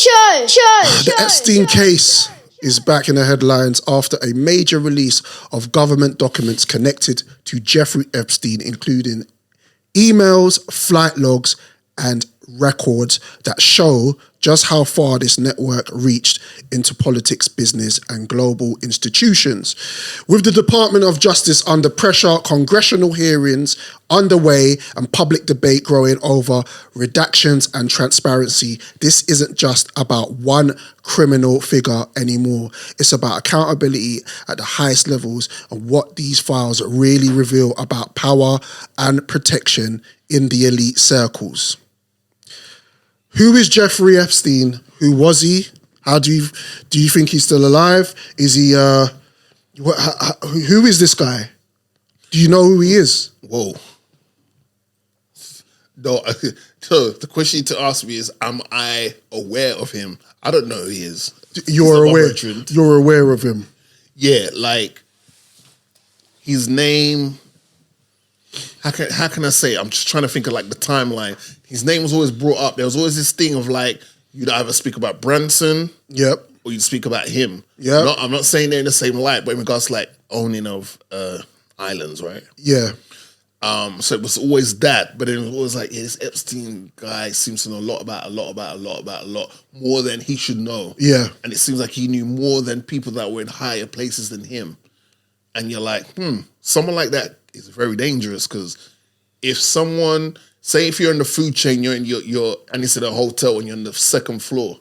The Epstein case is back in the headlines after a major release of government documents connected to Jeffrey Epstein, including emails, flight logs, and records that show just how far this network reached into politics, business, and global institutions. With the Department of Justice under pressure, congressional hearings underway, and public debate growing over redactions and transparency, this isn't just about one criminal figure anymore. It's about accountability at the highest levels and what these files really reveal about power and protection in the elite circles. Who is Jeffrey Epstein? Who was he? How do you think he's still alive? Is he? Who is this guy? Do you know who he is? Whoa. No. So the question to ask me is: am I aware of him? I don't know who he is. You're aware. You're aware of him. Yeah, like his name. How can I say? I'm just trying to think of like the timeline. His name was always brought up. There was always this thing of like you'd either speak about Branson, yep, or you'd speak about him. Yeah, I'm not saying they're in the same light, but in regards to like owning of islands, right? Yeah. So it was always that, but then it was always like, yeah, this Epstein guy seems to know a lot more than he should know. Yeah, and it seems like he knew more than people that were in higher places than him. And you're like, someone like that is very dangerous, because if someone, say if you're in the food chain, you're and it's in a hotel and you're on the second floor,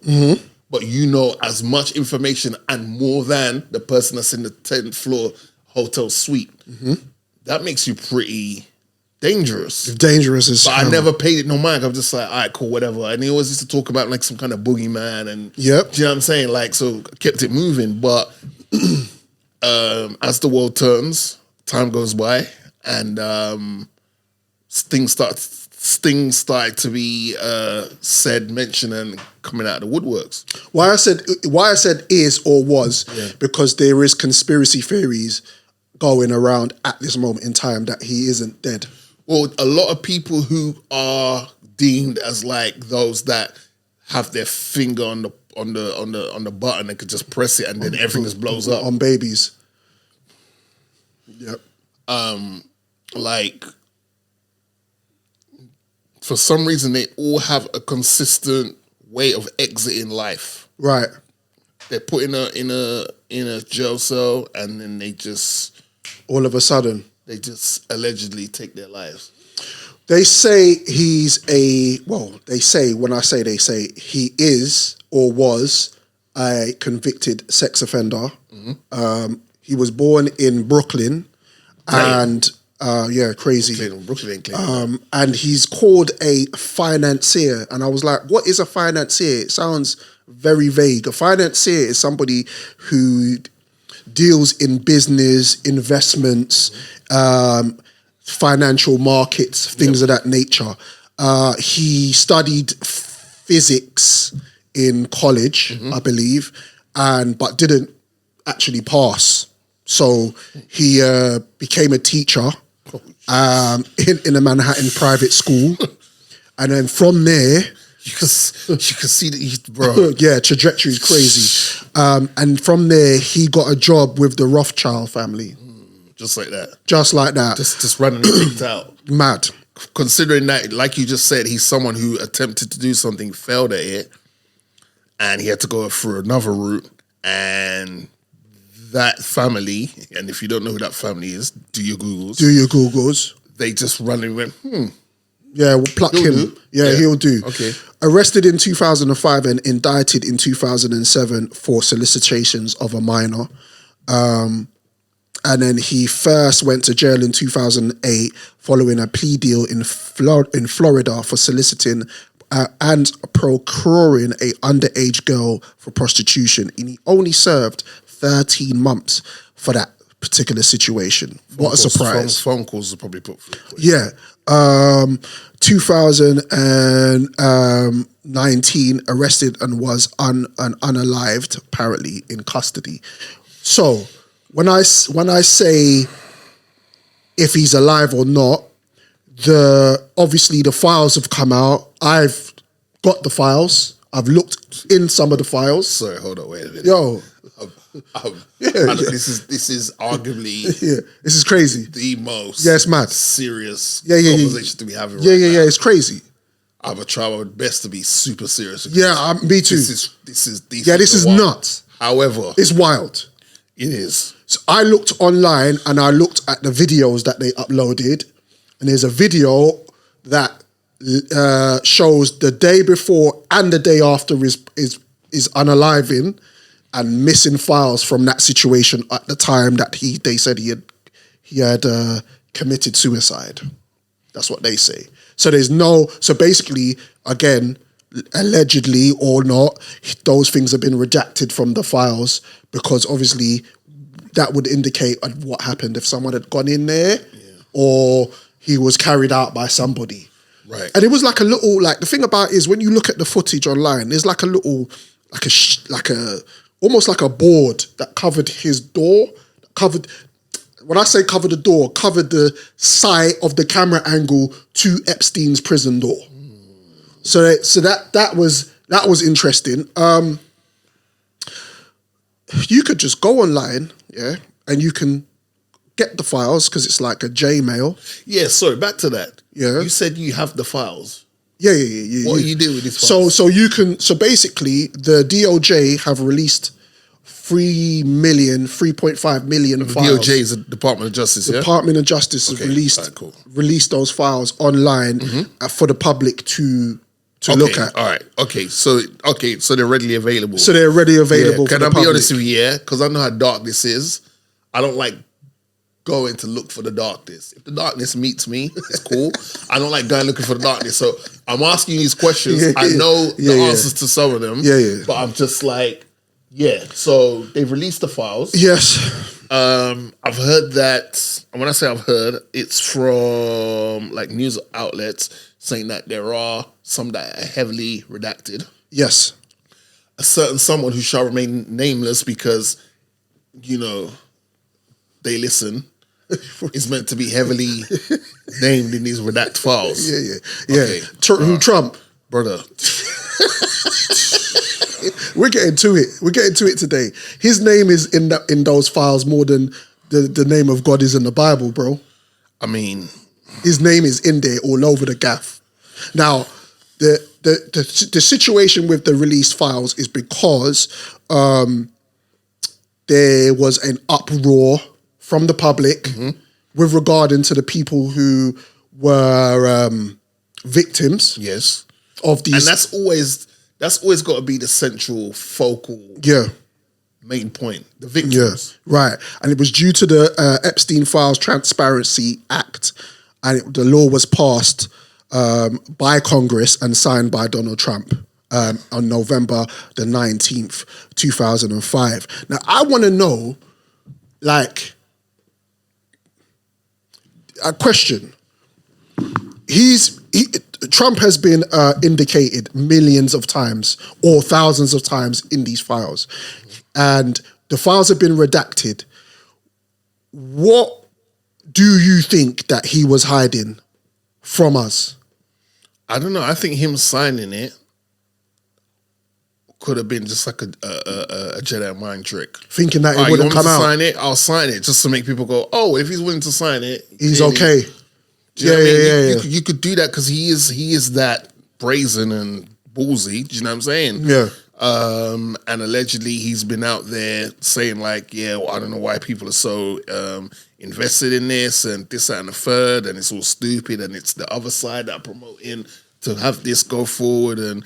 but you know as much information and more than the person that's in the 10th floor hotel suite, that makes you pretty dangerous. Dangerous as But I never paid it no mind. I'm just like, all right, cool, whatever. And he always used to talk about like some kind of boogeyman and, yep, do you know what I'm saying? Like, so kept it moving. But as the world turns, time goes by, and things started to be said, mentioned, and coming out of the woodworks. Why I said is or was, because there is conspiracy theories going around at this moment in time that he isn't dead. Well, a lot of people who are deemed as like those that have their finger on the button and could just press it and then everything just blows up. On babies. Yep. Like, for some reason, they all have a consistent way of exiting life. Right. They're put in a jail cell, and then they just all of a sudden they just allegedly take their lives. They say he's they say he is or was a convicted sex offender. He was born in Brooklyn, and crazy. Brooklyn. And he's called a financier. And I was like, what is a financier? It sounds very vague. A financier is somebody who deals in business, investments, financial markets, things of that nature. He studied physics in college, I believe, but didn't actually pass. So he became a teacher in a Manhattan private school. And then from there, you can see that bro. Yeah, trajectory is crazy. And from there, he got a job with the Rothschild family. Just like that. Just running picked out. Mad. Considering that, like you just said, he's someone who attempted to do something, failed at it, and he had to go through another route. And that family, and if you don't know who that family is, do your Googles. They just randomly went, Yeah, we'll pluck him. Do. He'll do. Okay. Arrested in 2005 and indicted in 2007 for solicitations of a minor. And then he first went to jail in 2008 following a plea deal in Florida for soliciting and procuring a underage girl for prostitution. And he only served 13 months for that particular situation. What a surprise. Phone calls are probably put through. Yeah. 2019, arrested and was unalived, apparently, in custody. So when I say if he's alive or not, obviously the files have come out. I've got the files. I've looked in some of the files. Sorry, hold on, wait a minute. Yo. This is arguably this is crazy. the most it's mad. Serious conversation to be having right now. It's crazy. I would try my best to be super serious. Me too. This is nuts. However, it's wild. It is. So I looked online and I looked at the videos that they uploaded, and there's a video that shows the day before and the day after is unaliving and missing files from that situation at the time that they said he had committed suicide. That's what they say. So so basically, again, allegedly or not, those things have been redacted from the files because obviously that would indicate what happened if someone had gone in there or he was carried out by somebody. Right. And it was like a little, the thing about it is when you look at the footage online, there's like a little, almost like a board that covered his door, when I say cover the door, covered the side of the camera angle to Epstein's prison door. So that was interesting. You could just go online, and you can get the files because it's like a Gmail. Yeah, sorry, back to that. Yeah. You said you have the files. Yeah. What are you doing with these files? So basically the DOJ have released 3.5 million files. DOJ is the Department of Justice, Department of Justice has released those files online for the public to look at. All right. Okay. So they're readily available. So they're ready available for Can the I public. be honest with you? Yeah, because I know how dark this is. I don't like going to look for the darkness. If the darkness meets me, it's cool. I don't like going looking for the darkness. So I'm asking you these questions. I know the answers to some of them. But I'm just like, so they've released the files. Yes. I've heard that, and when I say I've heard, it's from news outlets saying that there are some that are heavily redacted. Yes. A certain someone who shall remain nameless because, they listen, is meant to be heavily named in these redact files. Okay. Trump. Brother. We're getting to it today. His name is in those files more than the name of God is in the Bible, bro. I mean, his name is in there all over the gaff. Now, the situation with the released files is because there was an uproar from the public with regarding to the people who were victims. Yes. Of these, and that's always got to be the central focal main point, the victims. Yeah, right. And it was due to the Epstein Files Transparency Act, and the law was passed by Congress and signed by Donald Trump on November the 19th, 2005. Now, I want to know, a question. Trump has been indicated millions of times or thousands of times in these files, and the files have been redacted. What do you think that he was hiding from us? I don't know. I think him signing it could have been just like a Jedi mind trick. Thinking that it wouldn't come out. Sign it? I'll sign it just to make people go, oh, if he's willing to sign it, he's okay. You could do that because he is that brazen and ballsy. Do you know what I'm saying? Yeah. And allegedly he's been out there saying I don't know why people are so invested in this and this, that, and the third, and it's all stupid, and it's the other side that are promoting to have this go forward, and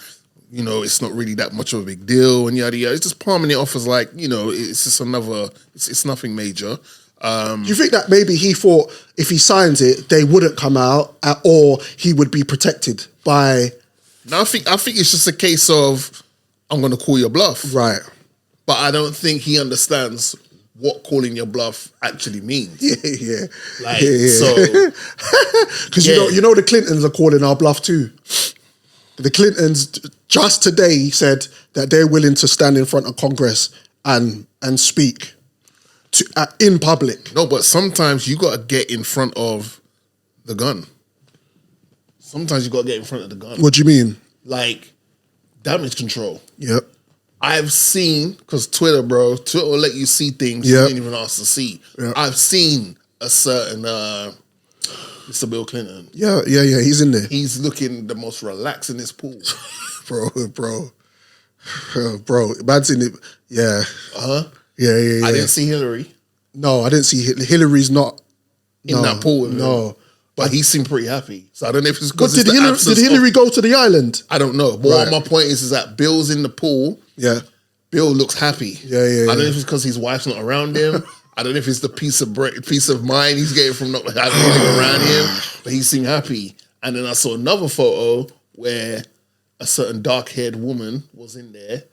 it's not really that much of a big deal, and yada yada. It's just palming it off as it's just another. It's nothing major. Do you think that maybe he thought if he signs it, they wouldn't come out, or he would be protected by? No, I think it's just a case of I'm going to call your bluff, right? But I don't think he understands what calling your bluff actually means. Yeah. So because the Clintons are calling our bluff too. The Clintons just today said that they're willing to stand in front of Congress and speak. In public. No, but sometimes you got to get in front of the gun. Sometimes you got to get in front of the gun. What do you mean? damage control. Yep. I've seen, because Twitter will let you see things you didn't even ask to see. Yep. I've seen a certain Mr. Bill Clinton. Yeah, he's in there. He's looking the most relaxed in this pool. bro. Man's in it. Yeah. Uh-huh. Yeah. I didn't see Hillary. No, I didn't see Hillary's not in that pool with no. him. But he seemed pretty happy. So I don't know if it's But because did Hillary go to the island? I don't know. But what my point is that Bill's in the pool. Yeah. Bill looks happy. Yeah. I don't know if it's because his wife's not around him. I don't know if it's the peace of mind he's getting from not having anything around him. But he seemed happy. And then I saw another photo where a certain dark-haired woman was in there,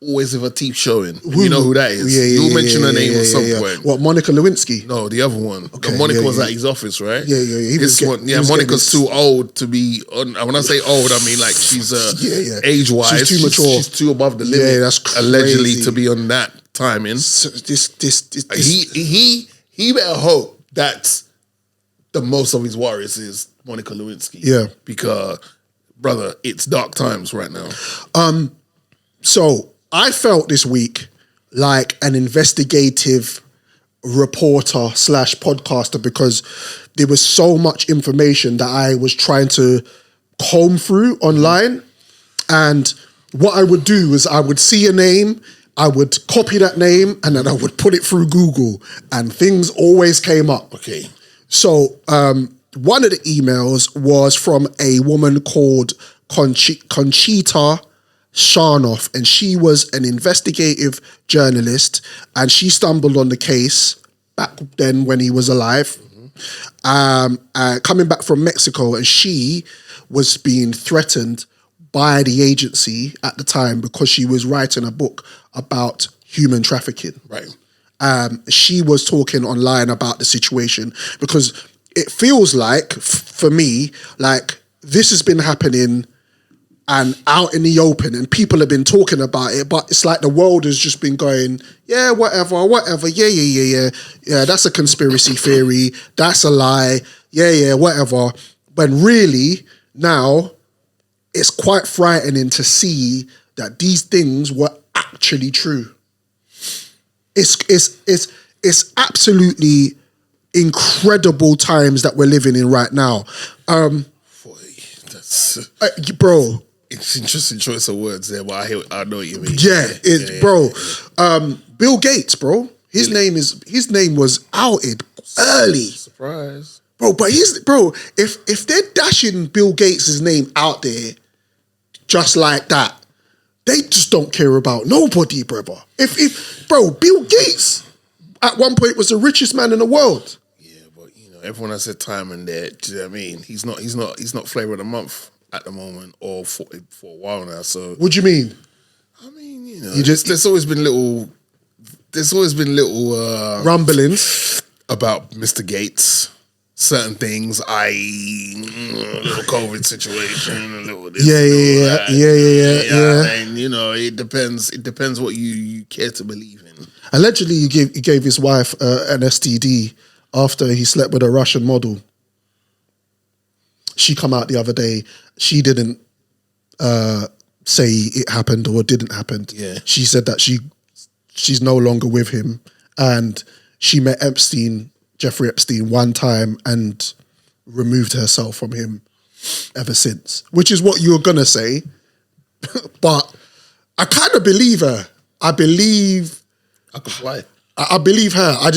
always with her teeth showing. You know who that is. You'll mention her name at some point. What, Monica Lewinsky? No, the other one. Okay, Monica was at his office, right? Yeah. Monica's too old to be. When I say old, I mean like she's age-wise. She's too mature. She's too above the limit. Yeah, that's crazy. Allegedly to be on that timing. So He better hope that the most of his warriors is Monica Lewinsky. Yeah, because brother, it's dark times right now. So I felt this week like an investigative reporter / podcaster because there was so much information that I was trying to comb through online. And what I would do is I would see a name, I would copy that name, and then I would put it through Google, and things always came up. Okay. So one of the emails was from a woman called Conchita Sharnoff, and she was an investigative journalist, and she stumbled on the case back then when he was alive, coming back from Mexico, and she was being threatened by the agency at the time because she was writing a book about human trafficking. Right. She was talking online about the situation because it feels like, for me, like this has been happening and out in the open and people have been talking about it, but it's like the world has just been going, yeah, whatever, yeah, that's a conspiracy theory, that's a lie, yeah, whatever. When really, now, it's quite frightening to see that these things were actually true. It's absolutely incredible times that we're living in right now. Bro. It's an interesting choice of words there, but I know what you mean. Bro. Bill Gates, bro. His name was outed early. Surprise. Bro, but if they're dashing Bill Gates' name out there just like that, they just don't care about nobody, brother. If Bill Gates at one point was the richest man in the world. Yeah, but everyone has their time in there. Do you know what I mean? He's not flavor of the month at the moment or for a while now. So what do you mean? I mean, there's always been little rumblings about Mr. Gates. Certain things, a little COVID situation, a little this, yeah. And it depends what you care to believe in. Allegedly, he gave his wife an STD after he slept with a Russian model. She come out the other day. She didn't say it happened or didn't happen. Yeah. She said that she's no longer with him, and she met Jeffrey Epstein one time and removed herself from him ever since, which is what you were going to say. But I kind of believe her. I believe her. I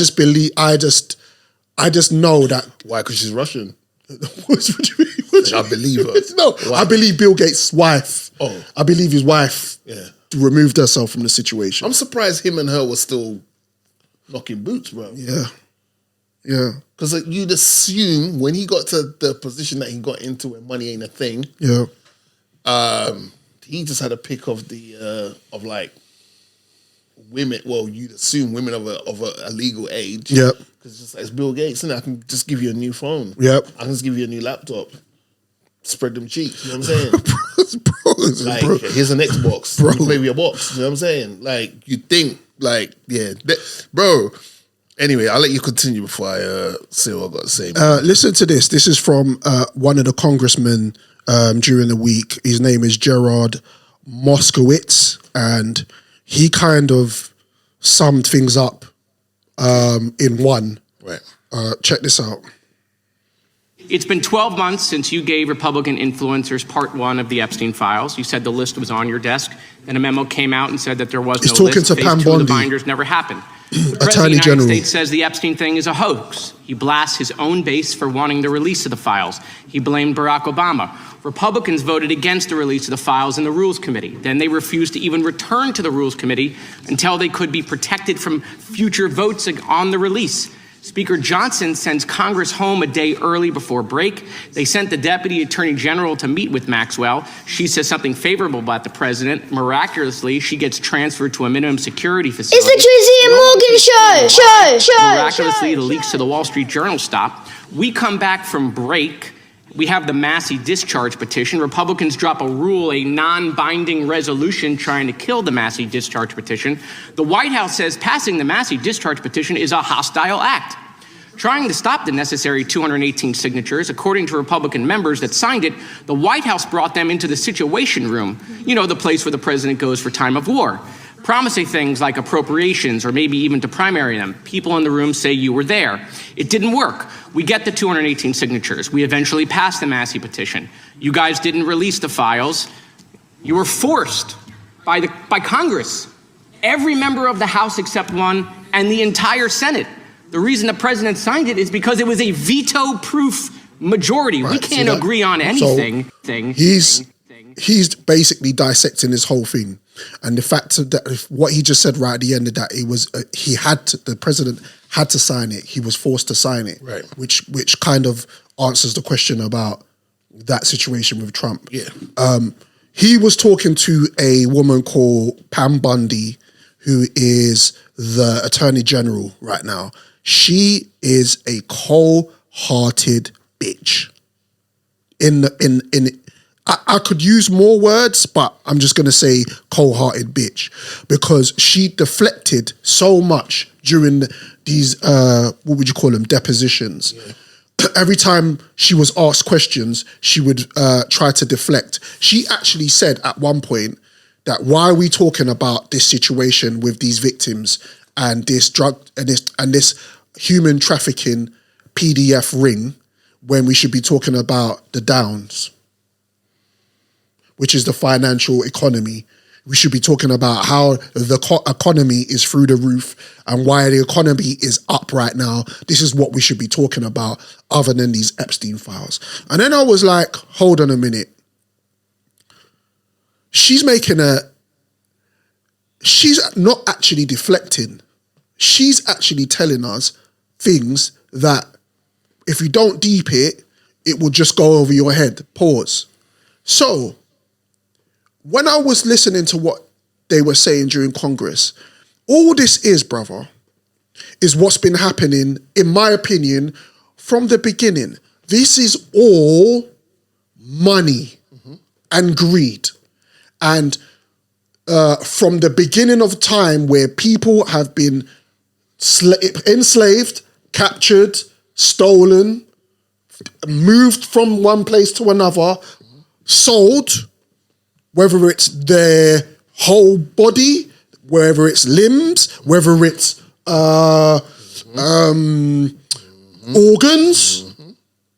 just know that. Why? Because she's Russian. What do you mean? I believe her. No, why? I believe Bill Gates' wife. Oh. I believe his wife removed herself from the situation. I'm surprised him and her were still knocking boots, bro. Yeah. Because you'd assume when he got to the position that he got into when money ain't a thing, he just had a pick of the of like women. Well, you'd assume women of a legal age. Yep. Because it's Bill Gates, and I can just give you a new phone. Yep. I can just give you a new laptop. Spread them cheeks. You know what I'm saying? bro. Here's an Xbox. Bro. You play with your box. You know what I'm saying? Like, you think, bro. Anyway, I'll let you continue before I say what I've got to say. Listen to this. This is from one of the congressmen during the week. His name is Gerard Moskowitz, and he kind of summed things up in one. Right. Check this out. It's been 12 months since you gave Republican influencers part one of the Epstein files. You said the list was on your desk. Then a memo came out and said that there was no list. He's talking to Phase Pam two of Bondi. the binders never happened. The President Attorney of the General. United States says the Epstein thing is a hoax. He blasts his own base for wanting the release of the files. He blamed Barack Obama. Republicans voted against the release of the files in the Rules Committee. Then they refused to even return to the Rules Committee until they could be protected from future votes on the release. Speaker Johnson sends Congress home a day early before break. They sent the Deputy Attorney General to meet with Maxwell. She says something favorable about the president. Miraculously, she gets transferred to a minimum security facility. It's the Drizzy and Morgan show. Miraculously, the leaks to the Wall Street Journal stop. We come back from break. We have the Massey discharge petition. Republicans drop a rule, a non-binding resolution trying to kill the Massey discharge petition. The White House says passing the Massey discharge petition is a hostile act. Trying to stop the necessary 218 signatures, according to Republican members that signed it, the White House brought them into the Situation Room, you know, the place where the president goes for time of war, promising things like appropriations or maybe even to primary them. People in the room say you were there. It didn't work. We get the 218 signatures. We eventually passed the Massey petition. You guys didn't release the files. You were forced by Congress, every member of the House except one, and the entire Senate. The reason the president signed it is because it was a veto-proof majority. Right, we can't agree on anything. He's basically dissecting this whole thing, and the fact that what he just said right at the end of that, it was the president had to sign it. He was forced to sign it, right? Which kind of answers the question about that situation with Trump. Yeah. He was talking to a woman called Pam Bondi, who is the Attorney General right now. She is a cold-hearted bitch. I could use more words, but I'm just going to say cold-hearted bitch, because she deflected so much during these, what would you call them, depositions. Yeah. Every time she was asked questions, she would try to deflect. She actually said at one point that why are we talking about this situation with these victims and this drug and this human trafficking PDF ring when we should be talking about the downs, which is the financial economy. We should be talking about how the economy is through the roof and why the economy is up right now. This is what we should be talking about other than these Epstein files. And then I was like, hold on a minute. She's not actually deflecting. She's actually telling us things that if you don't deep it, it will just go over your head. Pause. So, when I was listening to what they were saying during Congress, all this is, brother, is what's been happening, in my opinion, from the beginning. This is all money and greed. And from the beginning of time where people have been enslaved, captured, stolen, moved from one place to another, sold, whether it's their whole body, whether it's limbs, whether it's organs.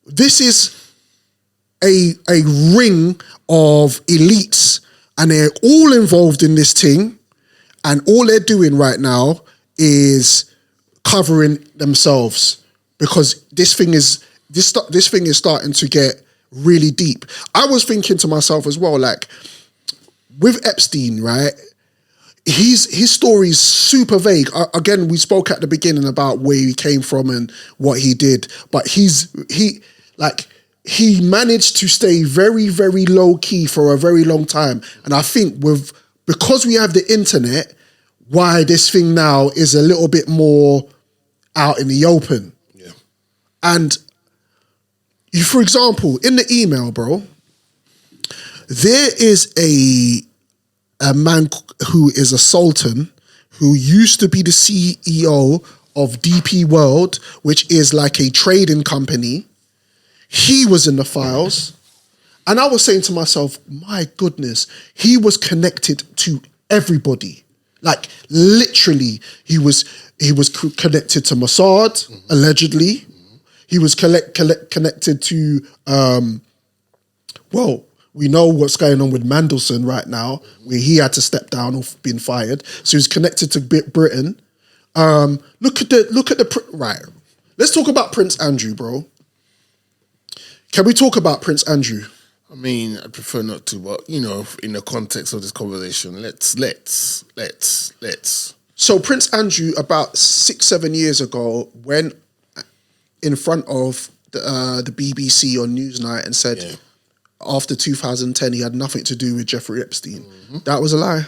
This is a ring of elites, and they're all involved in this thing, and all they're doing right now is covering themselves, because this thing is starting to get really deep. I was thinking to myself as well, like, with Epstein, right? His story is super vague. Again, we spoke at the beginning about where he came from and what he did, but he managed to stay very, very low key for a very long time. And I think because we have the internet, why this thing now is a little bit more out in the open. Yeah. And for example, in the email, bro, there is a man who is a sultan who used to be the CEO of DP World, which is like a trading company. He was in the files, And I was saying to myself, my goodness, he was connected to everybody. Like literally, he was connected to Mossad, allegedly. He was connected to, well, we know what's going on with Mandelson right now, where he had to step down or been fired. So he's connected to Britain. Look at the right. Let's talk about Prince Andrew, bro. Can we talk about Prince Andrew? I mean, I prefer not to, but you know, in the context of this conversation, let's. So Prince Andrew, about 6-7 years ago, went in front of the BBC on Newsnight and said, after 2010, he had nothing to do with Jeffrey Epstein. Mm-hmm. That was a lie.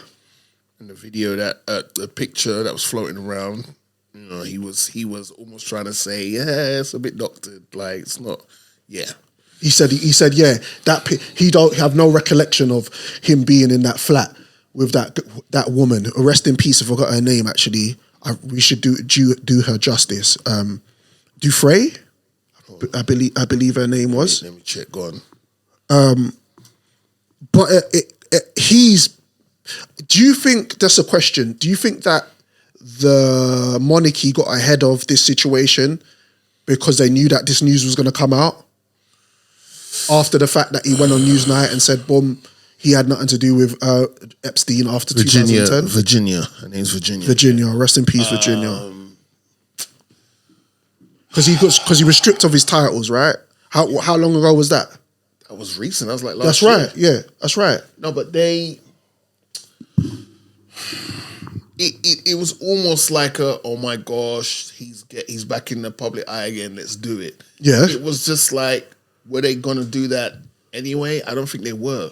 And the video the picture that was floating around, you know, he was almost trying to say, yeah, it's a bit doctored, like it's not, yeah. He said, yeah, that he don't have no recollection of him being in that flat with that woman. Rest in peace. I forgot her name. Actually, we should do her justice. Dufresne, I believe her name was. Let me check. Go on. But he's. Do you think that's a question? Do you think that the monarchy got ahead of this situation because they knew that this news was going to come out? After the fact that he went on Newsnight and said, boom, he had nothing to do with Epstein after 2010. Virginia. Her name's Virginia. Virginia. Rest in peace, Virginia. Because he was stripped of his titles, right? How long ago was that? That was recent. That was like last That's year. right. Yeah, that's right. No, but it was almost like oh my gosh, he's back in the public eye again. Let's do it. Yeah. It was just like, were they gonna do that anyway? I don't think they were.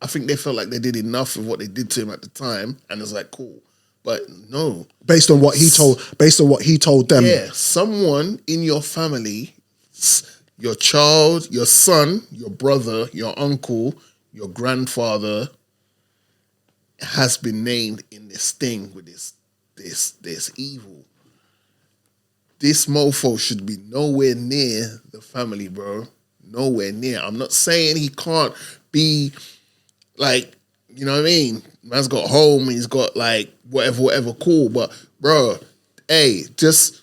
I think they felt like they did enough of what they did to him at the time, and it's like cool. But no, based on what he told them. Yeah, someone in your family, your child, your son, your brother, your uncle, your grandfather, has been named in this thing with this evil. This mofo should be nowhere near the family, bro. Nowhere near. I'm not saying he can't be like, you know what I mean? Man's got home, he's got like whatever, cool. But bro, hey, just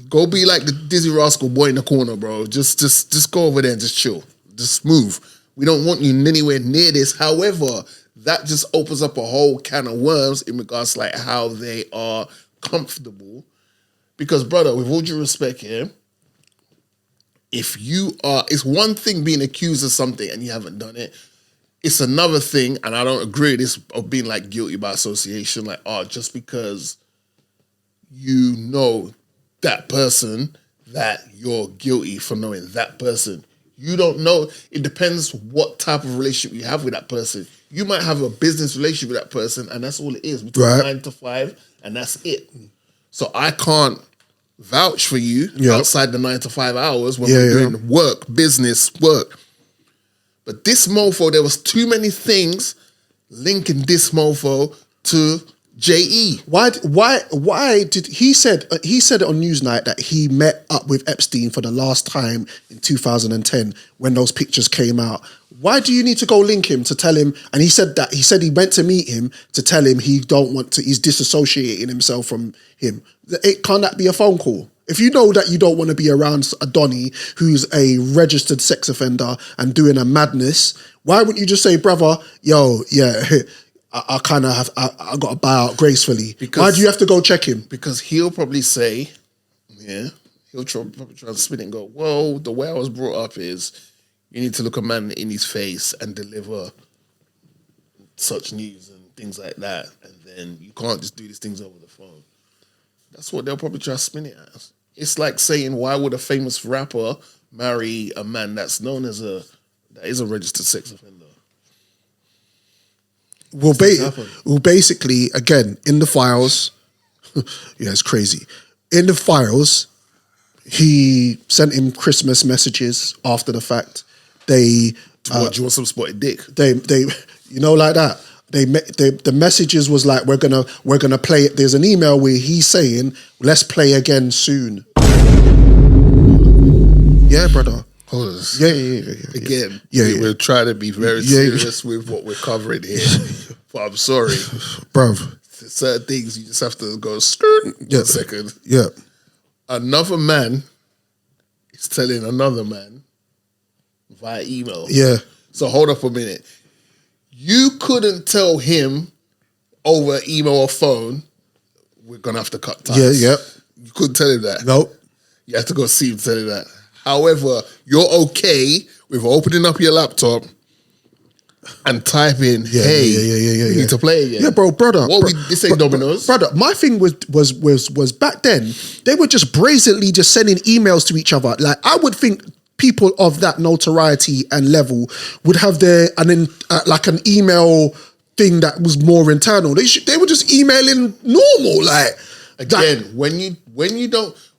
go be like the Dizzy Rascal boy in the corner, bro. Just go over there and just chill. Just move. We don't want you anywhere near this. However, that just opens up a whole can of worms in regards to like how they are comfortable. Because brother, with all due respect here, it's one thing being accused of something and you haven't done it. It's another thing, and I don't agree with this, of being like guilty by association. Like, just because you know that person, that you're guilty for knowing that person. You don't know. It depends what type of relationship you have with that person. You might have a business relationship with that person, and that's all it is, between 9 to 5, and that's it. So I can't vouch for you outside the 9 to 5 hours when we're doing work. But this mofo, there was too many things linking this mofo to JE. Why did he said it on Newsnight that he met up with Epstein for the last time in 2010 when those pictures came out? Why do you need to go link him to tell him? And he said he went to meet him to tell him he's disassociating himself from him. Can't that be a phone call? If you know that you don't want to be around a Donny who's a registered sex offender and doing a madness, why wouldn't you just say, brother, yo, yeah, I kind of have, I got to bow out gracefully. Why do you have to go check him? Because he'll probably say, he'll probably try and spin it and go, well, the way I was brought up is you need to look a man in his face and deliver such news and things like that. And then you can't just do these things over the phone. That's what they'll probably try to spin it as. It's like saying, why would a famous rapper marry a man that's known as that is a registered sex offender? Well, basically, again, in the files, yeah, it's crazy. In the files, he sent him Christmas messages after the fact. Do you want some spotted dick? They, you know, like that. The messages was like, we're gonna play it. There's an email where he's saying, let's play again soon. Yeah, brother. hold on. Yeah. Again, Yeah. we're trying to be very serious with what we're covering here. But I'm sorry. Bruv. Certain things you just have to go skirt 1 second. Yeah. Another man is telling another man via email. Yeah. So hold up a minute. You couldn't tell him over email or phone, we're going to have to cut ties. Yeah. You couldn't tell him that. Nope. You have to go see him tell him that. However, you're okay with opening up your laptop and type in, we need to play again. Yeah, brother. This ain't Domino's. Brother, my thing was back then, they were just brazenly just sending emails to each other. Like, I would think people of that notoriety and level would have like an email thing that was more internal. They were just emailing normal.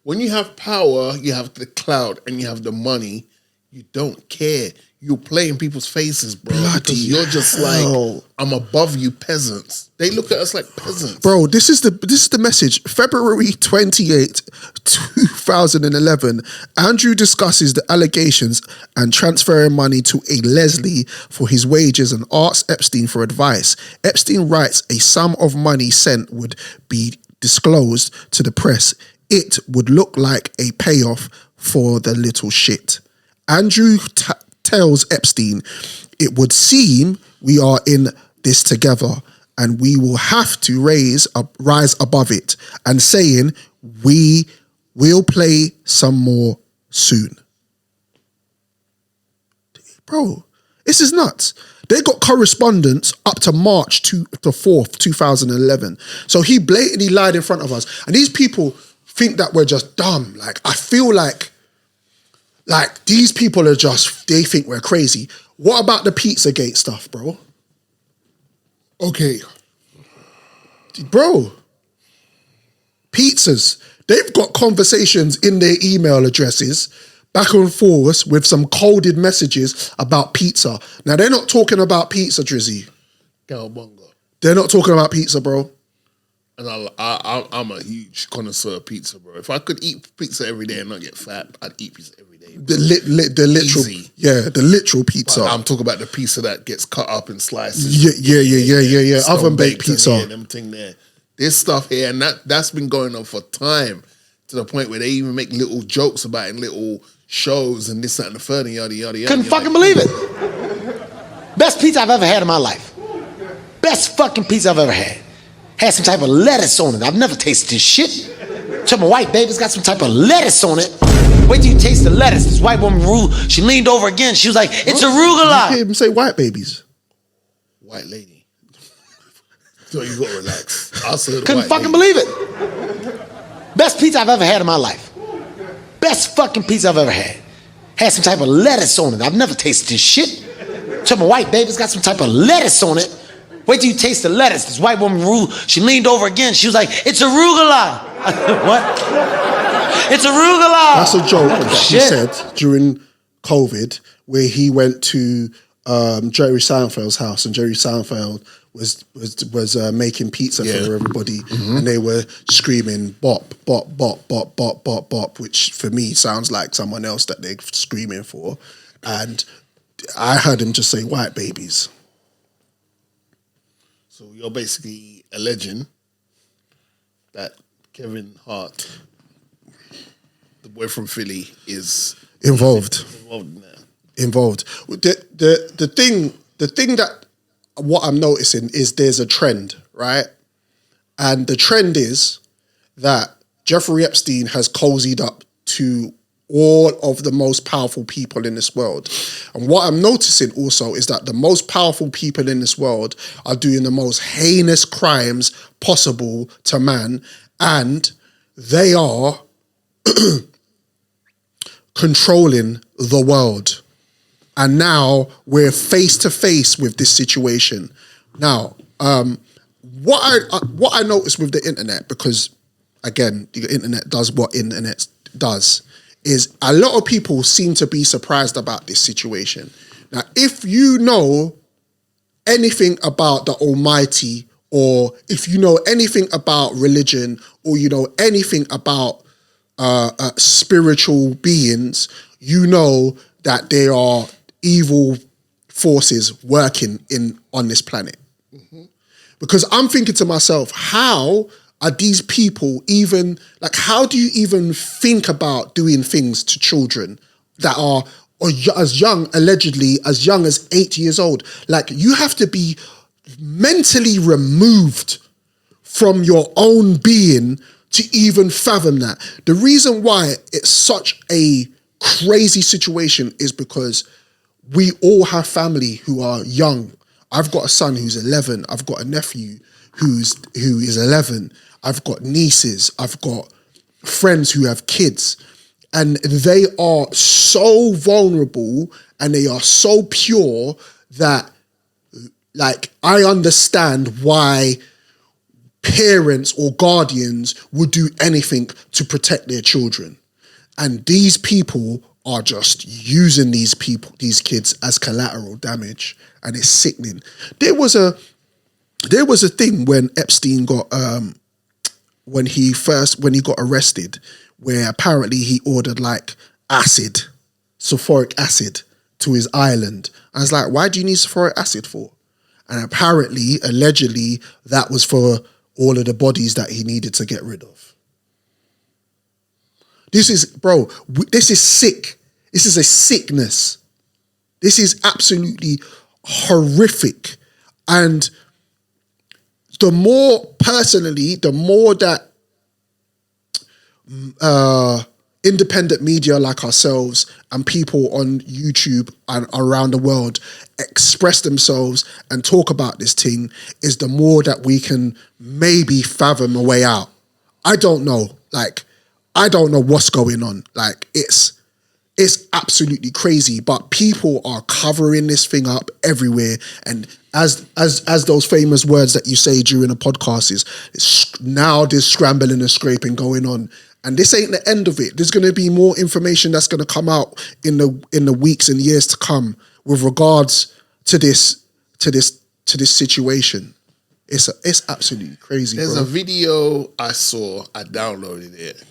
When you have power, you have the clout and you have the money, you don't care. You're playing people's faces, bro. Because you're just like, I'm above you peasants. They look at us like peasants. Bro, this is the message. February 28, 2011, Andrew discusses the allegations and transferring money to a Leslie for his wages and asks Epstein for advice. Epstein writes a sum of money sent would be disclosed to the press. It would look like a payoff for the little shit. Andrew tells Epstein, it would seem we are in this together and we will have to rise above it, and saying we will play some more soon. Bro, this is nuts. They got correspondence up to March the 4th, 2011. So he blatantly lied in front of us. And these people think that we're just dumb. Like, I feel like these people they think we're crazy. What about the Pizzagate stuff, bro? Okay. Bro, pizzas. They've got conversations in their email addresses back and forth with some coded messages about pizza. Now, they're not talking about pizza, Drizzy. Cowabunga. They're not talking about pizza, bro. And I'm a huge connoisseur of pizza, bro. If I could eat pizza every day and not get fat, I'd eat pizza every day. The literal, Easy. the literal pizza. But I'm talking about the pizza that gets cut up in slices. Yeah. Oven baked pizza. And them thing there. This stuff here, and that's been going on for time, to the point where they even make little jokes about it in little shows and this, that, and the third, and yada, yada, yada. Couldn't fucking believe it. Best pizza I've ever had in my life. Best fucking pizza I've ever had. Had some type of lettuce on it. I've never tasted this shit. So my white baby's got some type of lettuce on it. Wait till you taste the lettuce. This white woman, she leaned over again. She was like, it's arugula. You hear him say white babies. White lady. So you gotta relax. Couldn't fucking believe it. Best pizza I've ever had in my life. Best fucking pizza I've ever had. Had some type of lettuce on it. I've never tasted this shit. So my white baby's got some type of lettuce on it. Wait till you taste the lettuce. This white woman, she leaned over again. She was like, it's arugula. What? It's arugula. That's a joke that he said during COVID, where he went to Jerry Seinfeld's house, and Jerry Seinfeld was making pizza for everybody, and they were screaming bop, bop, bop, bop, bop, bop, bop, which for me sounds like someone else that they're screaming for. And I heard him just say white babies. So you're basically alleging that Kevin Hart, the boy from Philly, is involved in that. Involved. The thing that what I'm noticing is there's a trend, right? And the trend is that Jeffrey Epstein has cozied up to all of the most powerful people in this world. And what I'm noticing also is that the most powerful people in this world are doing the most heinous crimes possible to man, and they are controlling the world. And now we're face to face with this situation. Now, what I noticed with the internet, because again, the internet does what internet does, is a lot of people seem to be surprised about this situation. Now, if you know anything about the Almighty, or if you know anything about religion, or you know anything about spiritual beings, you know that there are evil forces working on this planet. Because I'm thinking to myself, how are these people even, like, how do you even think about doing things to children that are as young, allegedly, as young as 8 years old? Like, you have to be mentally removed from your own being to even fathom that. The reason why it's such a crazy situation is because we all have family who are young. I've got a son who's 11. I've got a nephew who is 11. I've got nieces. I've got friends who have kids. And they are so vulnerable and they are so pure that, like, I understand why parents or guardians would do anything to protect their children. And these people are just using these kids as collateral damage, and it's sickening. There was a thing when Epstein got when he got arrested, where apparently he ordered like sulfuric acid to his island. I was like, why do you need sulfuric acid for? And apparently, allegedly, that was for all of the bodies that he needed to get rid of. This is sick. This is a sickness. This is absolutely horrific. And the more that independent media like ourselves and people on YouTube and around the world express themselves and talk about this thing, is the more that we can maybe fathom a way out. I don't know. I don't know what's going on. Like, it's absolutely crazy, but people are covering this thing up everywhere. And as those famous words that you say during a podcast is, now there's scrambling and scraping going on. And this ain't the end of it. There's going to be more information that's going to come out in the weeks and years to come with regards to this situation. It's absolutely crazy. There's bro. a video I saw. I downloaded it,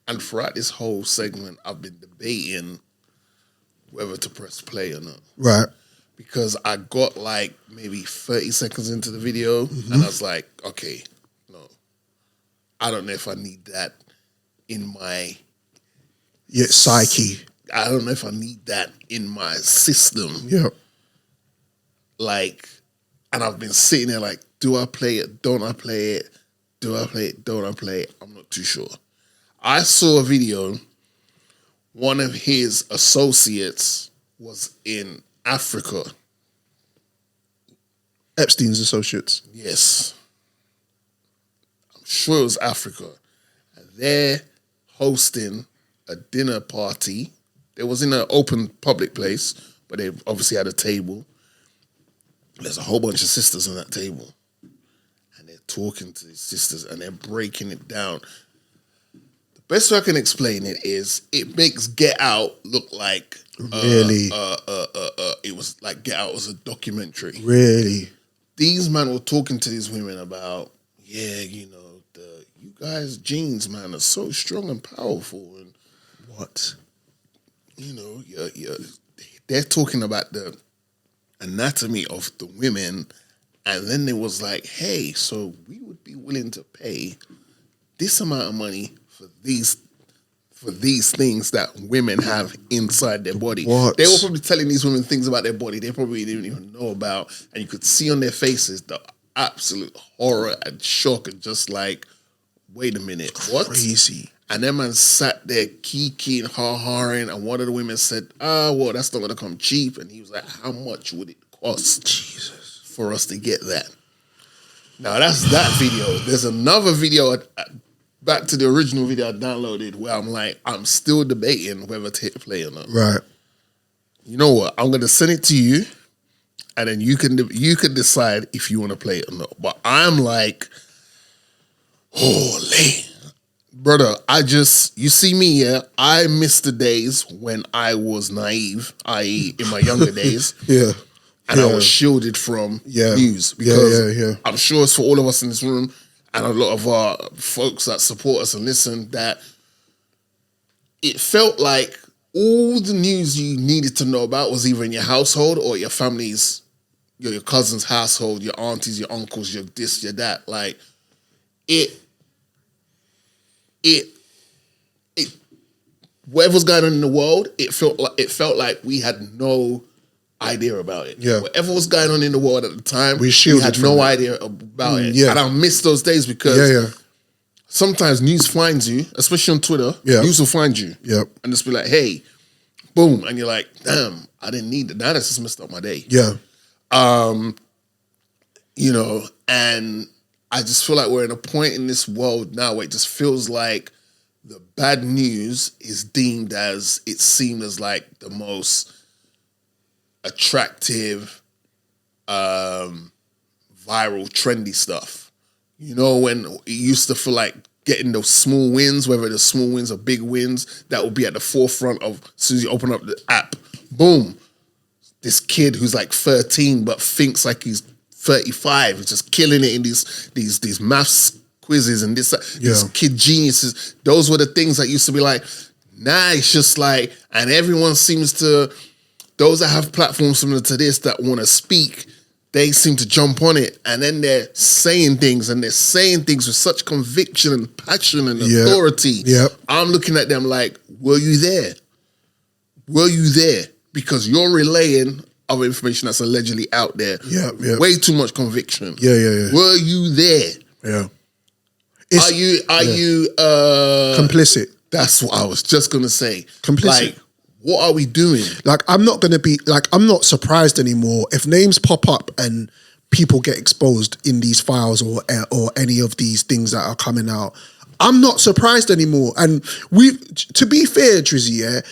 and throughout this whole segment, I've been debating whether to press play or not. Right. Because I got like maybe 30 seconds into the video, and I was like, okay, no, I don't know if I need that in my psyche. I don't know if I need that in my system. Yeah. Like, and I've been sitting there like, do I play it? Don't I play it? Do I play it? Don't I play it? I'm not too sure. I saw a video. One of his associates was in Africa. Epstein's associates. Yes. I'm sure it was Africa. And they're hosting a dinner party. It was in an open public place, but they obviously had a table. There's a whole bunch of sisters on that table. And they're talking to these sisters and they're breaking it down. The best way I can explain it is it makes Get Out look like really it was like Get Out was a documentary. Really? These men were talking to these women about, you guys' genes, man, are so strong and powerful. And what? They're talking about the anatomy of the women, and then it was like, hey, so we would be willing to pay this amount of money for these things that women have inside their body. What? They were probably telling these women things about their body they probably didn't even know about, and you could see on their faces the absolute horror and shock and just like, wait a minute, what? Crazy. And that man sat there kiki and ha-haing, and one of the women said, well, that's not going to come cheap. And he was like, how much would it cost for us to get that? Now, that's that video. There's another video, back to the original video I downloaded, where I'm like, I'm still debating whether to hit play or not. Right. You know what? I'm going to send it to you, and then you can decide if you want to play it or not. But I'm like, holy... Brother, you see me, yeah? I miss the days when I was naive, i.e. in my younger days. Yeah. And I was shielded from news. Because I'm sure it's for all of us in this room and a lot of our folks that support us and listen, that it felt like all the news you needed to know about was either in your household or your family's, your cousin's household, your aunties, your uncles, your this, your that. Like, whatever's going on in the world, it felt like we had no idea about it. Yeah. Whatever was going on in the world at the time, we had from no it. idea about it. Yeah. And I miss those days because sometimes news finds you, especially on Twitter. Yeah. News will find you. Yeah. And just be like, hey, boom. And you're like, damn, I didn't need it. Now that's just messed up my day. Yeah. You know, and I just feel like we're in a point in this world now where it just feels like the bad news is deemed as, it's seen as like the most attractive, viral, trendy stuff. You know, when it used to feel like getting those small wins, whether the small wins or big wins, that will be at the forefront of, as soon as you open up the app, boom, this kid who's like 13 but thinks like he's 35 is just killing it in these maths quizzes and these kid geniuses. Those were the things that used to be like, nah, it's just like, and everyone seems to, those that have platforms similar to this that want to speak, they seem to jump on it, and then they're saying things, and they're saying things with such conviction and passion and authority. Yep. I'm looking at them like, were you there? Were you there? Because you're relaying other information that's allegedly out there. Yeah. Way too much conviction. Yeah. Were you there? Yeah. Are you complicit? That's what I was just gonna say. Complicit. Like, what are we doing? Like, I'm not surprised anymore if names pop up and people get exposed in these files or any of these things that are coming out. I'm not surprised anymore. And to be fair, Drizzy,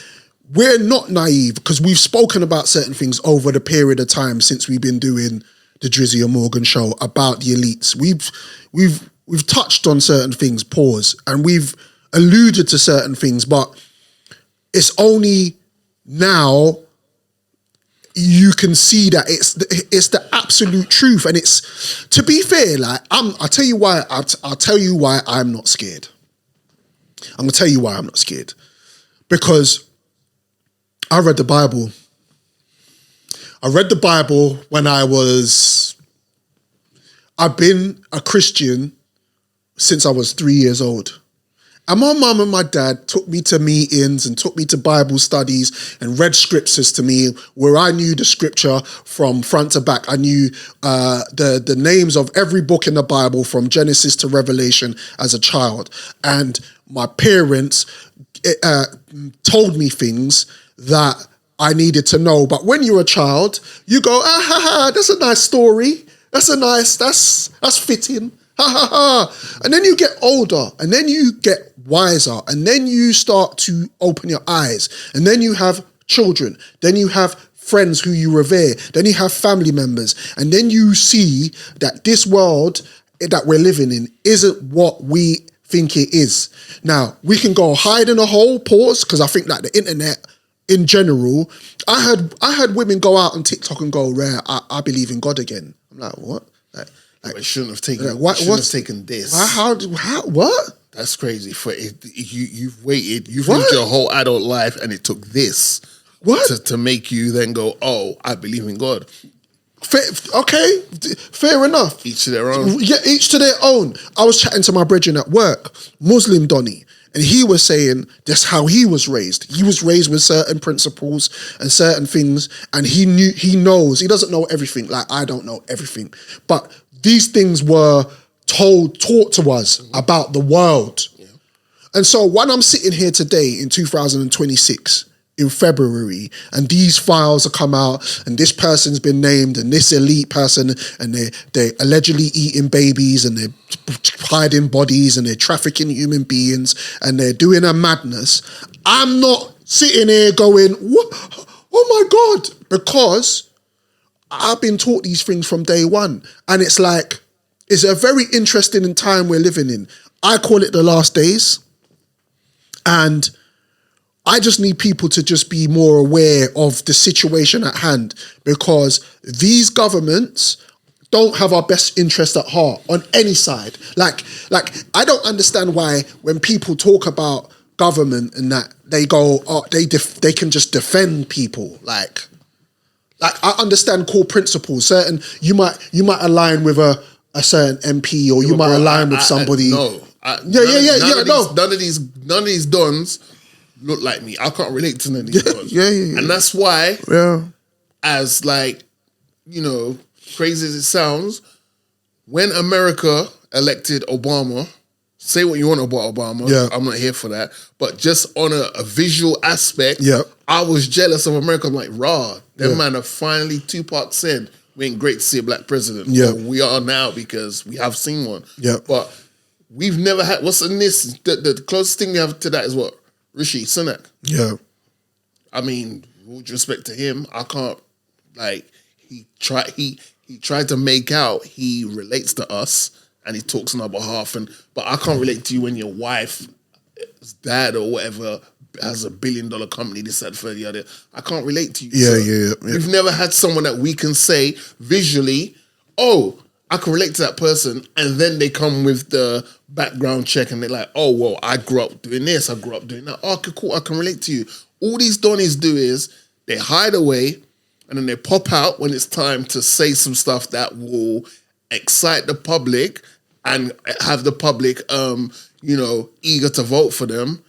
we're not naive because we've spoken about certain things over the period of time since we've been doing the Drizzy and Morgan show about the elites. We've touched on certain things, and we've alluded to certain things, but it's only now you can see that it's the absolute truth. And it's, to be fair, like I'll tell you why I'm not scared. I'm gonna tell you why I'm not scared. Because I read the Bible. I read the Bible when I've been a Christian since I was 3 years old. And my mum and my dad took me to meetings and took me to Bible studies and read scriptures to me where I knew the scripture from front to back. I knew the names of every book in the Bible from Genesis to Revelation as a child. And my parents told me things that I needed to know. But when you're a child, you go, that's a nice story. That's fitting. And then you get older, and then you get wiser, and then you start to open your eyes, and then you have children, then you have friends who you revere, then you have family members, and then you see that this world that we're living in isn't what we think it is. Now, we can go hide in a hole, because I think that the internet in general, I had women go out on TikTok and go, "Rare, I believe in God again." I'm like, what? It shouldn't have taken. What? Shouldn't have taken this. How? What? That's crazy. For it, you've waited. You've lived your whole adult life, and it took this to make you then go, "Oh, I believe in God." Okay, fair enough. Each to their own. Yeah, each to their own. I was chatting to my brethren at work, Muslim Donny, and he was saying that's how he was raised. He was raised with certain principles and certain things, and he knows. He doesn't know everything. Like I don't know everything, but these things were taught to us about the world. Yeah. And so when I'm sitting here today in 2026, in February, and these files have come out, and this person's been named, and this elite person, and they're allegedly eating babies, and they're hiding bodies, and they're trafficking human beings, and they're doing a madness, I'm not sitting here going, what? Oh my God, because I've been taught these things from day one. And it's like, it's a very interesting time we're living in. I call it the last days. And I just need people to just be more aware of the situation at hand, because these governments don't have our best interest at heart on any side. Like I don't understand why when people talk about government and that they go, they can just defend people. Like I understand core principles. Certain you might align with a certain MP or you might align with somebody. No. None of these dons look like me. I can't relate to none of these dons. Yeah. And that's why, as like, you know, crazy as it sounds, when America elected Obama, say what you want about Obama, I'm not here for that, but just on a visual aspect, I was jealous of America. I'm like, them man have finally, Tupac said, we ain't great to see a black president. Well, we are now because we have seen one. But we've never had, what's in this? The closest thing we have to that is what? Rishi Sunak. I mean, with respect to him, I can't, like, he tried to make out he relates to us and he talks on our behalf, but I can't relate to you when your wife's dad or whatever has $1 billion company, this, that, the other. I can't relate to you. We've never had someone that we can say visually, oh, I can relate to that person, and then they come with the background check and they're like, oh, well, I grew up doing this, I grew up doing that. Oh, okay, cool, I can relate to you. All these Donnies do is they hide away and then they pop out when it's time to say some stuff that will excite the public and have the public, eager to vote for them.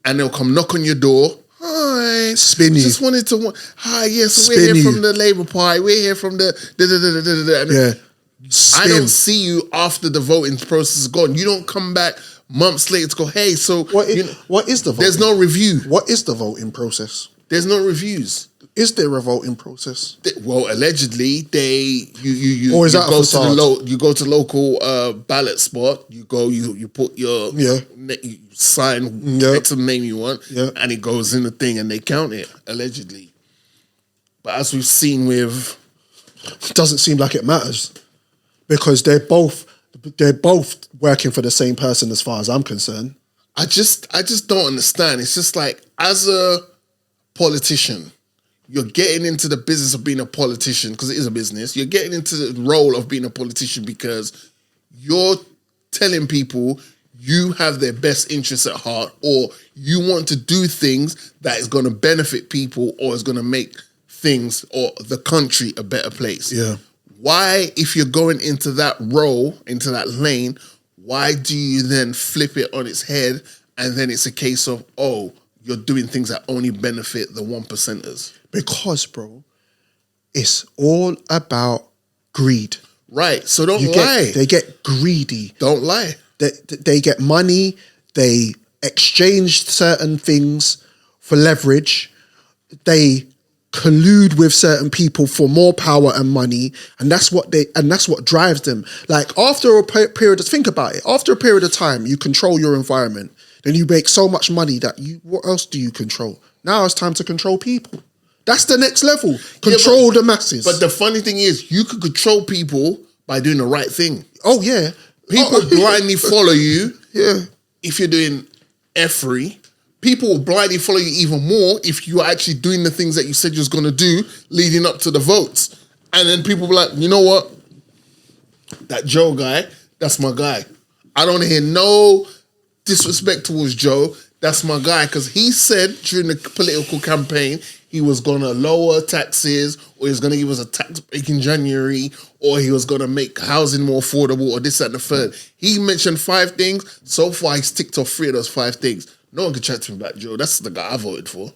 And they'll come knock on your door. Hi. Spinny. Just wanted to... Hi, yes, we're here from the Labour Party. We're here from the... I don't see you after the voting process is gone. You don't come back months later to go, hey, so... What is the voting? There's no review. What is the voting process? There's no reviews. Is there a voting process? Well, allegedly, you or is that you go to local ballot spot. You go, you put your you sign next to the name you want, and it goes in the thing, and they count it allegedly. But as we've seen with, it doesn't seem like it matters because they're both working for the same person, as far as I'm concerned. I just don't understand. It's just like, as a politician, you're getting into the business of being a politician, because it is a business. You're getting into the role of being a politician because you're telling people you have their best interests at heart, or you want to do things that is going to benefit people or is going to make things or the country a better place. Why, if you're going into that role, into that lane, why do you then flip it on its head and then it's a case of, oh, you're doing things that only benefit the 1%ers? Because, bro, it's all about greed. Right. So don't lie. They get greedy. Don't lie. They get money. They exchange certain things for leverage. They collude with certain people for more power and money, and that's what drives them. Like, after a period of, think about it, after a period of time, you control your environment. Then you make so much money that what else do you control? Now it's time to control people. That's the next level. Control the masses. But the funny thing is, you could control people by doing the right thing. Oh, yeah. People blindly follow you. Yeah. If you're doing effery, people will blindly follow you even more if you're actually doing the things that you said you was going to do leading up to the votes. And then people will be like, you know what? That Joe guy, that's my guy. I don't hear no disrespect towards Joe. That's my guy, because he said during the political campaign he was going to lower taxes, or he was going to give us a tax break in January, or he was going to make housing more affordable, or this, that, and the third. He mentioned 5 things. So far, he's ticked off 3 of those 5 things. No one can chat to me about Joe. That's the guy I voted for.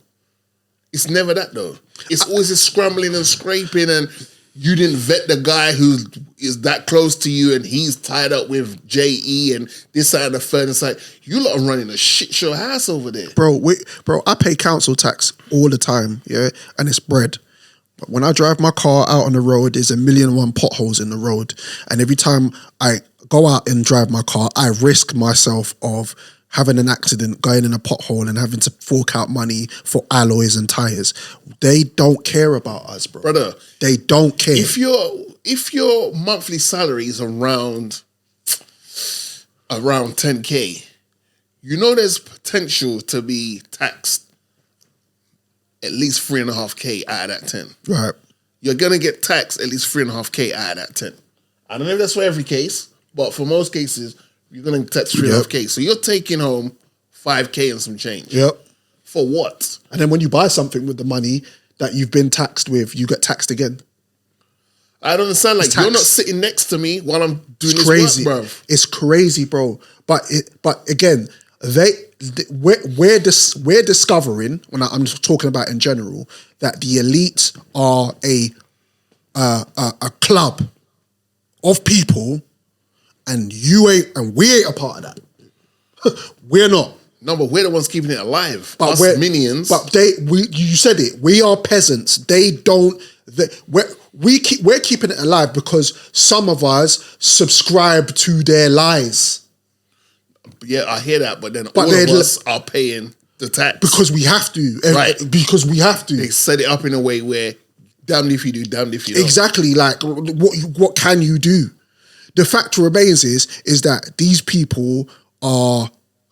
It's never that, though. It's always this scrambling and scraping, and you didn't vet the guy who is that close to you and he's tied up with JE and this side of the third. It's like, you lot are running a shit show house over there. Bro, I pay council tax all the time, yeah? And it's bread. But when I drive my car out on the road, there's 1,000,001 potholes in the road. And every time I go out and drive my car, I risk myself of having an accident, going in a pothole and having to fork out money for alloys and tires. They don't care about us, bro. Brother. They don't care. If your monthly salary is around 10K, you know there's potential to be taxed at least 3.5K out of that 10. Right. You're going to get taxed at least 3.5K out of that 10. I don't know if that's for every case, but for most cases, you're going to tax 3.5K. So you're taking home 5K and some change. Yep. For what? And then when you buy something with the money that you've been taxed with, you get taxed again. I don't understand. Like, you're not sitting next to me while I'm doing this work, bro. It's crazy, bro. But again, we're discovering, when I'm talking about in general, that the elites are a club of people, and we ain't a part of that. We're not. No, but we're the ones keeping it alive. But us we're minions. But you said it. We are peasants. They don't. We're keeping it alive because some of us subscribe to their lies. Yeah, I hear that, but then all of us are paying the tax. Because we have to. Right. Because we have to. They set it up in a way where damned if you do, damned if you don't. Exactly. Like, what can you do? The fact remains is that these people are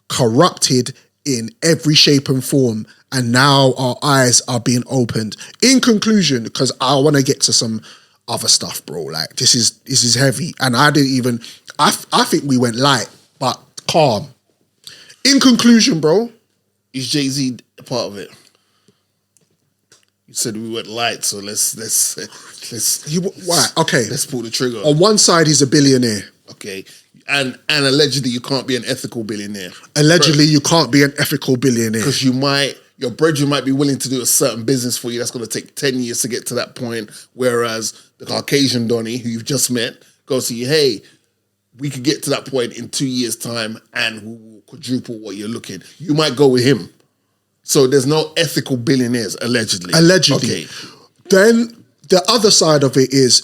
corrupted in every shape and form, and now our eyes are being opened. In conclusion, because I want to get to some other stuff, bro. Like, this is heavy, and I think we went light, but calm. In conclusion, bro, is Jay-Z a part of it? You said we went light, so let's why? Okay, let's pull the trigger. On one side, he's a billionaire. Okay. And allegedly you can't be an ethical billionaire. Allegedly you can't be an ethical billionaire. Because your brethren might be willing to do a certain business for you that's going to take 10 years to get to that point, whereas the Caucasian Donnie, who you've just met, goes to you, hey, we could get to that point in 2 years' time and we will quadruple what you're looking. You might go with him. So there's no ethical billionaires, allegedly. Allegedly. Okay. Then the other side of it is,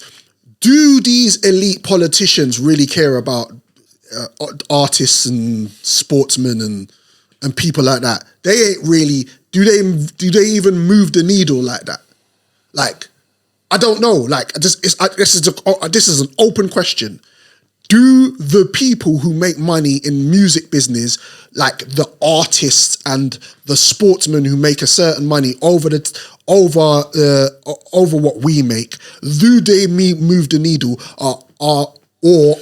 do these elite politicians really care about artists and sportsmen and people like that? They ain't really. Do they even move the needle like that? Like, I don't know. Like, this is an open question. Do the people who make money in music business, like the artists and the sportsmen who make a certain money over what we make, do they move the needle, or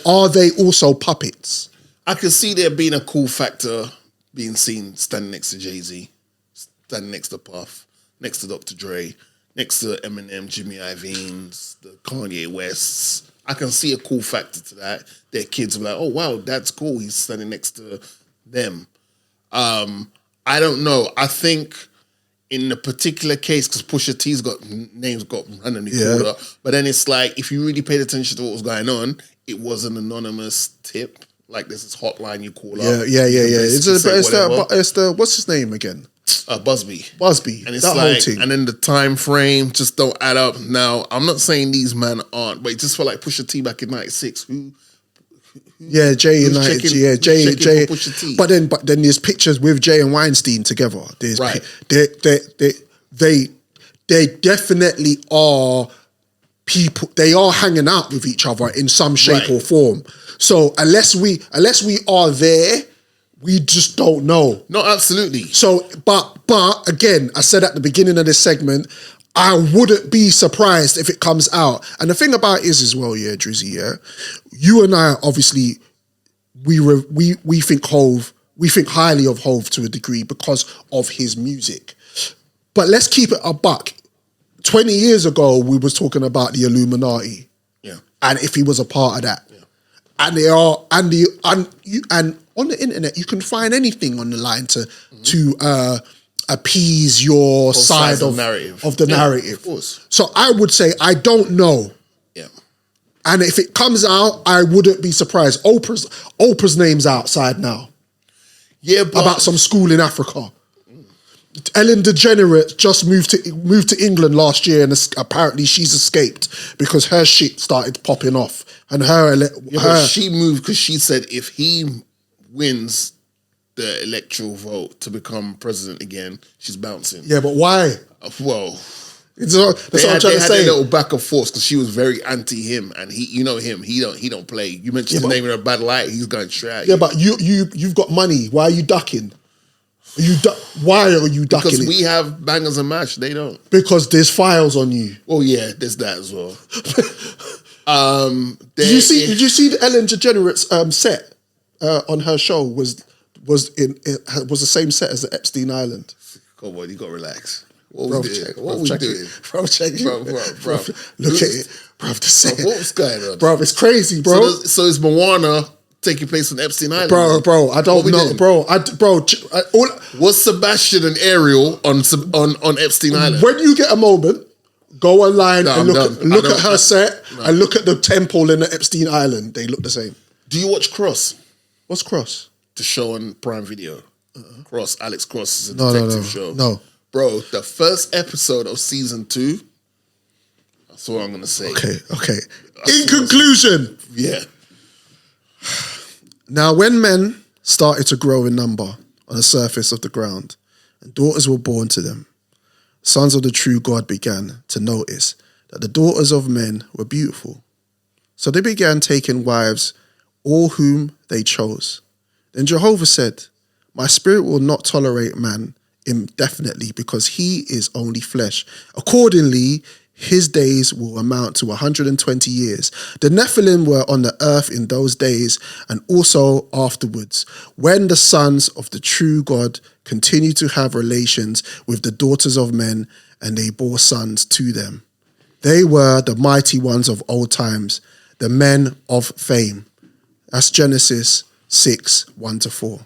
are they also puppets? I can see there being a cool factor being seen standing next to Jay-Z, standing next to Puff, next to Dr. Dre, next to Eminem, Jimmy Iovine's, the Kanye Wests. I can see a cool factor to that. Their kids are like, oh, wow, that's cool. He's standing next to them. I don't know. I think in the particular case, because Pusha T's names got randomly called up, but then it's like, if you really paid attention to what was going on, it was an anonymous tip. Like, there's this hotline you call up. Yeah. It's the what's his name again? Busby. And it's like, and then the time frame just don't add up. Now, I'm not saying these men aren't, but it just felt like Pusha T back in '96. Jay United. Jay. But then there's pictures with Jay and Weinstein together. There's right. They definitely are people. They are hanging out with each other in some shape or form. So unless we are there, we just don't know. No, absolutely. So, but again, I said at the beginning of this segment, I wouldn't be surprised if it comes out. And the thing about it is as well, yeah, Drizzy, you and I obviously we think highly of Hove to a degree because of his music. But let's keep it a buck. 20 years ago, we was talking about the Illuminati, and if he was a part of that. And they are, and on the internet, you can find anything on the line to appease your side of the narrative. Of course. So I would say I don't know. Yeah. And if it comes out, I wouldn't be surprised. Oprah's name's outside now. Yeah, but about some school in Africa. Ellen DeGeneres just moved to England last year, and apparently she's escaped because her shit started popping off. And she moved because she said if he wins the electoral vote to become president again, she's bouncing. Yeah, but why? Well, that's what I'm trying to say. They had a little back and forth because she was very anti him, and he don't play. You mentioned the name in a bad light, he's going straight. Yeah, but you've got money. Why are you ducking? Why are you ducking? Because we have bangers and mash, they don't. Because there's files on you. Oh yeah, there's that as well. Did you see the Ellen DeGeneres set on her show? Was was the same set as the Epstein Island. Come on, you got to relax. What Bro, we doing? check, What bro, we check doing? it. Bro, check it. Bro. Look at it. Bro, the set. What was going on? Bro, it's crazy, bro. So is Moana taking place on Epstein Island? Bro, I don't know. doing? Was Sebastian and Ariel on Epstein Island? When you get a moment, go online and look at her set and look at the temple in the Epstein Island. They look the same. Do you watch Cross? What's Cross? The show on Prime Video. Cross, Alex Cross is a No. detective show. No. Bro, the first episode of season 2, that's what I'm going to say. Okay. In conclusion, Yeah. now when men started to grow in number on the surface of the ground and daughters were born to them, sons of the true God began to notice that the daughters of men were beautiful. So they began taking wives, all whom they chose. Then Jehovah said, my spirit will not tolerate man indefinitely because he is only flesh. Accordingly, his days will amount to 120 years. The Nephilim were on the earth in those days and also afterwards, when the sons of the true God continued to have relations with the daughters of men, and they bore sons to them. They were the mighty ones of old times, the men of fame. That's Genesis 6, 1-4.